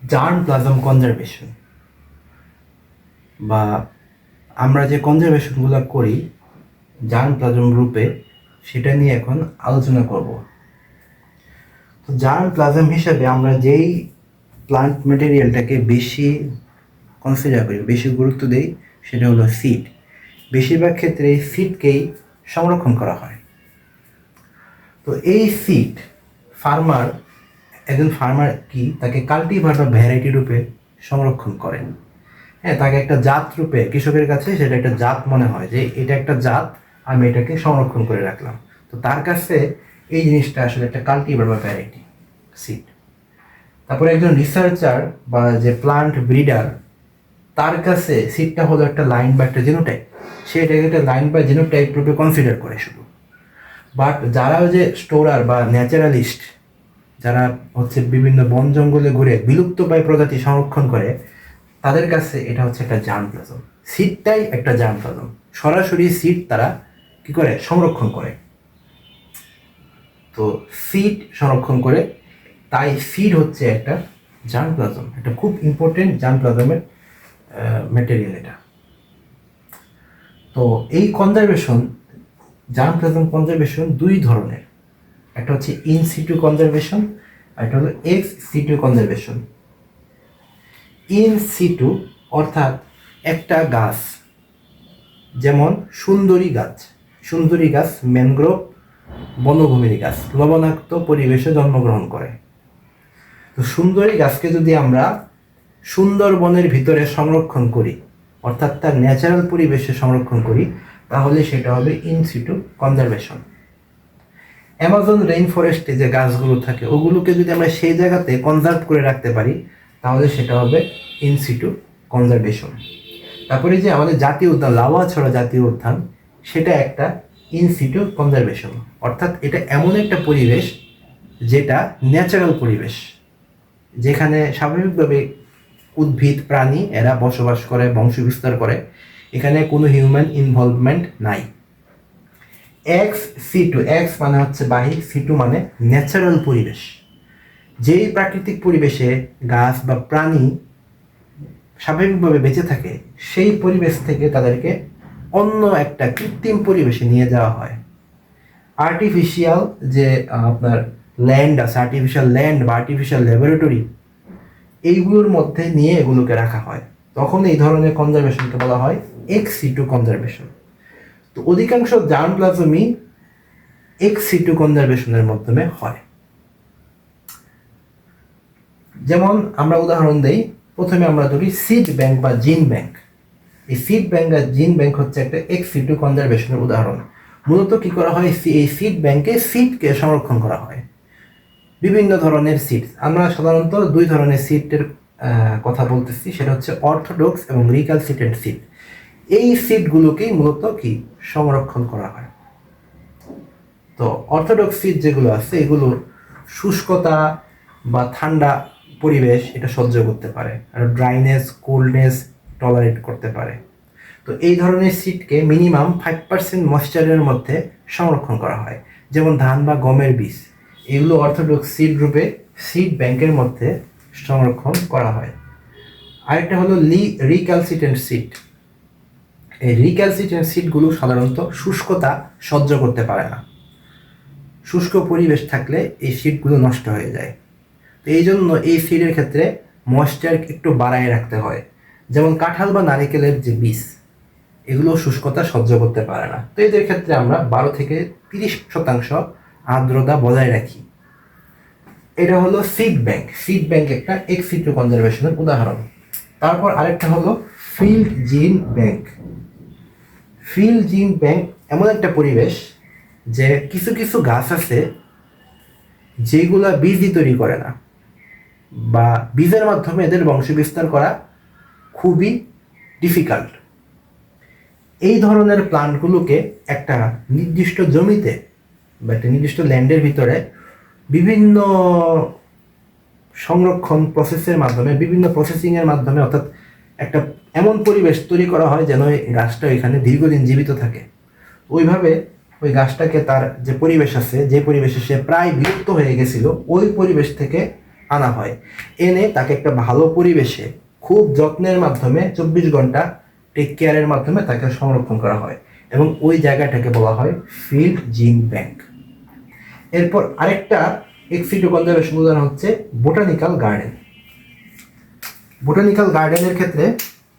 Germplasm conservation বা আমরা যে কনজারভেশনগুলো করি জার্মপ্লাজম রূপে, সেটা নিয়ে এখন আলোচনা করব। তো জার্মপ্লাজম হিসাবে আমরা যেই প্লান্ট ম্যাটেরিয়ালটাকে বেশি কনসিডার করি, বেশি গুরুত্ব দেই, সেটা হলো সিড। বেশিরভাগ ক্ষেত্রে এই সিডকেই সংরক্ষণ করা হয়। তো এই সিড একজন ফার্মার কি তাকে কাল্টিভার বা ভ্যারাইটি রূপে সংরক্ষণ করেন। হ্যাঁ, তাকে একটা জাত রূপে, কৃষকের কাছে সেটা একটা জাত মনে হয় যে এটা একটা জাত, আমি এটাকে সংরক্ষণ করে রাখলাম। তো তার কাছে এই জিনিসটা আসলে একটা কাল্টিভার বা ভ্যারাইটি সিড। তারপরে একজন রিসার্চার বা যে প্লান্ট ব্রিডার, তার কাছে সিডটা হলো একটা লাইন বা একটা জিনোটাইপ, সে এটাকে একটা লাইন বা জিনোটাইপ রূপে কনসিডার করে শুধু। বাট যারা যে স্টোরার বা ন্যাচারালিস্ট, যারা হচ্ছে বিভিন্ন বন জঙ্গলে ঘুরে বিলুপ্তপ্রায় প্রজাতি সংরক্ষণ করে, তাদের কাছে এটা হচ্ছে একটা জার্মপ্লাজম। সিডটাই একটা জার্মপ্লাজম, সরাসরি সিড তারা কি করে সংরক্ষণ করে। তো সিড সংরক্ষণ করে, তাই সিড হচ্ছে একটা জার্মপ্লাজম, একটা খুব ইম্পর্টেন্ট জার্মপ্লাজমের ম্যাটেরিয়াল এটা। তো এই কনজারভেশন, জার্মপ্লাজম কনজারভেশন দুই ধরনের। একটা হচ্ছে ইন সিটু কনজারভেশন, আর একটা হলো ex situ conservation. In situ অর্থাৎ একটা গাছ, যেমন সুন্দরী গাছ ম্যানগ্রোভ বনভূমির গাছ লবণাক্ত পরিবেশে জন্মগ্রহণ করে। তো সুন্দরী গাছকে যদি আমরা সুন্দরবনের ভিতরে সংরক্ষণ করি, অর্থাৎ তার ন্যাচারাল পরিবেশে সংরক্ষণ করি, তাহলে সেটা হবে in situ conservation. Amazon rain ফরেস্টে যে গাছগুলো থাকে, ওগুলোকে যদি আমরা সেই জায়গাতে কনজার্ভ করে রাখতে পারি, তাহলে সেটা হবে ইন সিটু কনজারভেশন। তারপরে যে আমাদের জাতীয় উদ্যান, লাউয়াছড়া জাতীয় উদ্যান, সেটা একটা ইন সিটু কনজারভেশন, অর্থাৎ এটা এমন একটা পরিবেশ যেটা ন্যাচারাল পরিবেশ, যেখানে স্বাভাবিকভাবে উদ্ভিদ প্রাণী এরা বসবাস করে, বংশ বিস্তার করে, এখানে কোনো হিউম্যান ইনভলভমেন্ট নাই। এক্স সিটু, এক্স মানে হচ্ছে বাহির, সিটু মানে ন্যাচারাল পরিবেশ। যেই প্রাকৃতিক পরিবেশে গাছ বা প্রাণী স্বাভাবিকভাবে বেঁচে থাকে, সেই পরিবেশ থেকে তাদেরকে অন্য একটা কৃত্রিম পরিবেশে নিয়ে যাওয়া হয়। আর্টিফিশিয়াল যে আপনার ল্যান্ড আছে, আর্টিফিশিয়াল ল্যান্ড বা আর্টিফিশিয়াল ল্যাবরেটরি, এইগুলোর মধ্যে নিয়ে এগুলোকে রাখা হয়। তখন এই ধরনের কনজারভেশনকে বলা হয় এক্স সিটু কনজারভেশন। তো অধিকাংশ জার্মপ্লাজমই এক্স সিটু কনজারভেশনের মাধ্যমে হয়। যেমন আমরা উদাহরণ দেই, প্রথমে আমরা ধরি সিড ব্যাংক বা জিন ব্যাংক। এই সিড ব্যাংক আর জিন ব্যাংক হচ্ছে একটা এক্স সিটু কনজারভেশনের উদাহরণ। মূলত কি করা হয়, এই সিড ব্যাংকে সিডকে সংরক্ষণ করা হয়। বিভিন্ন ধরনের সিড, আমরা সাধারণত দুই ধরনের সিডের কথা বলতেছি, সেটা হচ্ছে অর্থোডক্স এবং রিক্যালসিট্রেন্ট সিড। এই সিডগুলোকেই মূলত কি সংরক্ষণ করা হয়। তো অর্থোডক্স সিড যেগুলো আছে, এগুলো শুষ্কতা বা ঠান্ডা পরিবেশ এটা সহ্য করতে পারে, আর ড্রাইনেস কোল্ডনেস টলারেট করতে পারে। তো এই ধরনের সিডকে মিনিমাম 5% ময়েশ্চারের মধ্যে সংরক্ষণ করা হয়। যেমন ধান বা গমের বীজ, এগুলো অর্থোডক্স সিড রূপে সিড ব্যাংকের মধ্যে সংরক্ষণ করা হয়। আরেকটা হলো রিক্যালসিট্রেন্ট সিড। এই রিক্যালসিট্রেন্ট সিডগুলো সাধারণত শুষ্কতা সহ্য করতে পারে না। শুষ্ক পরিবেশ থাকলে এই সিডগুলো নষ্ট হয়ে যায়। তো এই জন্য এই সিডের ক্ষেত্রে ময়েশ্চার একটু বাড়ায় রাখতে হয়। যেমন কাঁঠাল বা নারিকেলের যে বীজ, এগুলো শুষ্কতা সহ্য করতে পারে না। তো এদের ক্ষেত্রে আমরা 12 থেকে 30% আর্দ্রতা বজায় রাখি। এটা হলো সিড ব্যাংক। সিড ব্যাংক একটা এক্স সিটু কনজারভেশনের উদাহরণ। তারপর আরেকটা হলো ফিল্ড জিন ব্যাংক। ফিল্ড জিন ব্যাংক এমন একটা পরিবেশ যে কিছু কিছু গাছ আছে যেগুলা বীজই তৈরি করে না, বা বীজের মাধ্যমে এদের বংশ বিস্তার করা খুবই ডিফিকাল্ট। এই ধরনের প্লান্টগুলোকে একটা নির্দিষ্ট জমিতে বা একটা নির্দিষ্ট ল্যান্ডের ভিতরে বিভিন্ন সংরক্ষণ প্রসেসের মাধ্যমে, বিভিন্ন প্রসেসিংয়ের মাধ্যমে, অর্থাৎ একটা এমন পরিবেশ তৈরি করা হয় যেন এই গাছটা এখানে দীর্ঘদিন জীবিত থাকে। ওইভাবে ওই গাছটাকে তার যে পরিবেশ আছে, যে পরিবেশে সে প্রায় বিলুপ্ত হয়ে গেছিল, ওই পরিবেশ থেকে আনা হয়। এনে তাকে একটা ভালো পরিবেশে খুব যত্নের মাধ্যমে 24 ঘন্টা টেক কেয়ারের মাধ্যমে তাকে সংরক্ষণ করা হয়, এবং ওই জায়গাটাকে বলা হয় ফিল্ড জিন ব্যাংক। এরপর আরেকটা এক্সিটু কনজারভেশন উদাহরণ হচ্ছে বোটানিক্যাল গার্ডেন। বোটানিক্যাল গার্ডেনের ক্ষেত্রে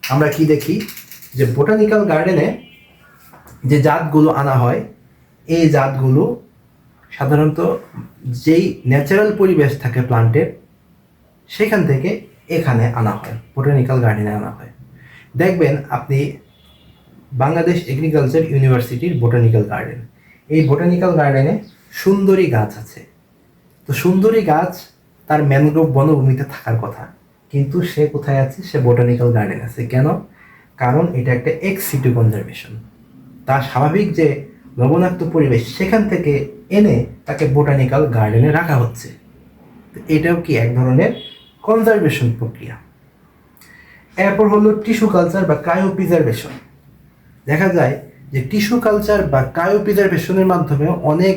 আমরা কি দেখি, যে বোটানিক্যাল গার্ডেনে যে জাতগুলো আনা হয়, এই জাতগুলো সাধারণত যেই ন্যাচারাল পরিবেশ থাকে প্লান্টের, সেখান থেকে এখানে আনা হয়, বোটানিক্যাল গার্ডেনে আনা হয়। দেখবেন আপনি বাংলাদেশ এগ্রিকালচার ইউনিভার্সিটির বোটানিক্যাল গার্ডেন, এই বোটানিক্যাল গার্ডেনে সুন্দরী গাছ আছে। তো সুন্দরী গাছ তার ম্যানগ্রোভ বনভূমিতে থাকার কথা, কিন্তু সে কোথায় আছে? সে বোটানিক্যাল গার্ডেন আছে। কেন? কারণ এটা একটা এক্স সিটু কনজারভেশন। তার স্বাভাবিক যে লবণাক্ত পরিবেশ, সেখান থেকে এনে তাকে বোটানিক্যাল গার্ডেনে রাখা হচ্ছে। তো এটাও কি এক ধরনের কনজারভেশন প্রক্রিয়া। এরপর হলো টিস্যু কালচার বা ক্রায়ো প্রিজারভেশন। দেখা যায় যে টিস্যু কালচার বা ক্রায়ো প্রিজারভেশনের মাধ্যমে অনেক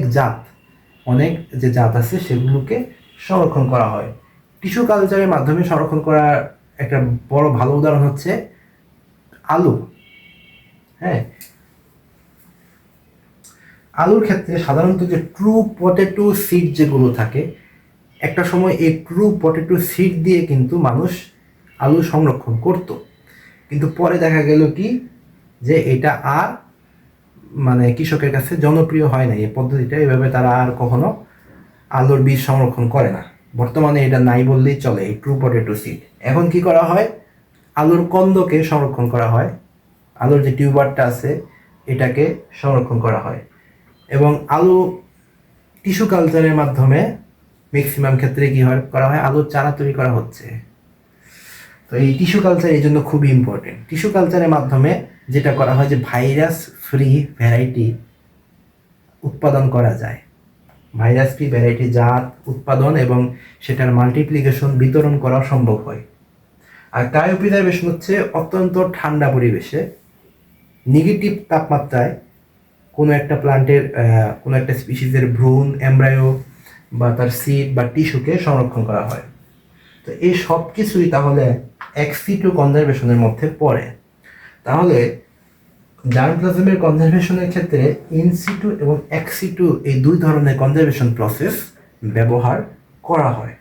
যে জাত আছে সেগুলোকে সংরক্ষণ করা হয়। টিস্যু কালচারের মাধ্যমে সংরক্ষণ করার একটা বড় ভালো উদাহরণ হচ্ছে আলু। হ্যাঁ, আলুর ক্ষেত্রে সাধারণত যে ট্রু পটেটো সিড যেগুলো থাকে, একটা সময় এই ট্রু পটেটো সিড দিয়ে কিন্তু মানুষ আলু সংরক্ষণ করত, কিন্তু পরে দেখা গেল কি যে এটা আর মানে কৃষকের কাছে জনপ্রিয় হয় না এই পদ্ধতিটা। এভাবে তারা আর কখনো আলুর বীজ সংরক্ষণ করে না। বর্তমানে এটা নাই বললেই চলে, এই ট্রু পটেটো সিড। এখন কি করা হয়? আলুর কন্দকে সংরক্ষণ করা হয়, আলুর যে টিউবারটা আছে এটাকে সংরক্ষণ করা হয়, এবং আলু টিস্যু কালচারের মাধ্যমে ম্যাক্সিমাম ক্ষেত্রে কি করা হয়? আলুর চারা তৈরি করা হচ্ছে। তো এই টিস্যু কালচার এই জন্য খুবই ইম্পর্টেন্ট। টিস্যু কালচারের মাধ্যমে যেটা করা হয় যে ভাইরাস ফ্রি ভ্যারাইটি উৎপাদন করা যায়, ভাইরাস ফ্রি ভ্যারাইটি জাত উৎপাদন এবং সেটার মাল্টিপ্লিকেশন বিতরণ করা সম্ভব হয়। আর ক্রায়ো প্রিজারভেশন হচ্ছে অত্যন্ত ঠান্ডা পরিবেশে নেগেটিভ তাপমাত্রায় কোনো একটা প্লান্টের কোনো একটা স্পিসিসের ভ্রূণ, এমব্রায়ো বা তার সিড বা টিস্যুকে সংরক্ষণ করা হয়। তো এই সব কিছুই তাহলে এক্স সিটু কনজারভেশনের মধ্যে পড়ে। তাহলে জার্মপ্লাজমের কনজারভেশনের ক্ষেত্রে ইন সিটু এবং এক্স সিটু এই দুই ধরনের কনজারভেশন প্রসেস ব্যবহার করা হয়।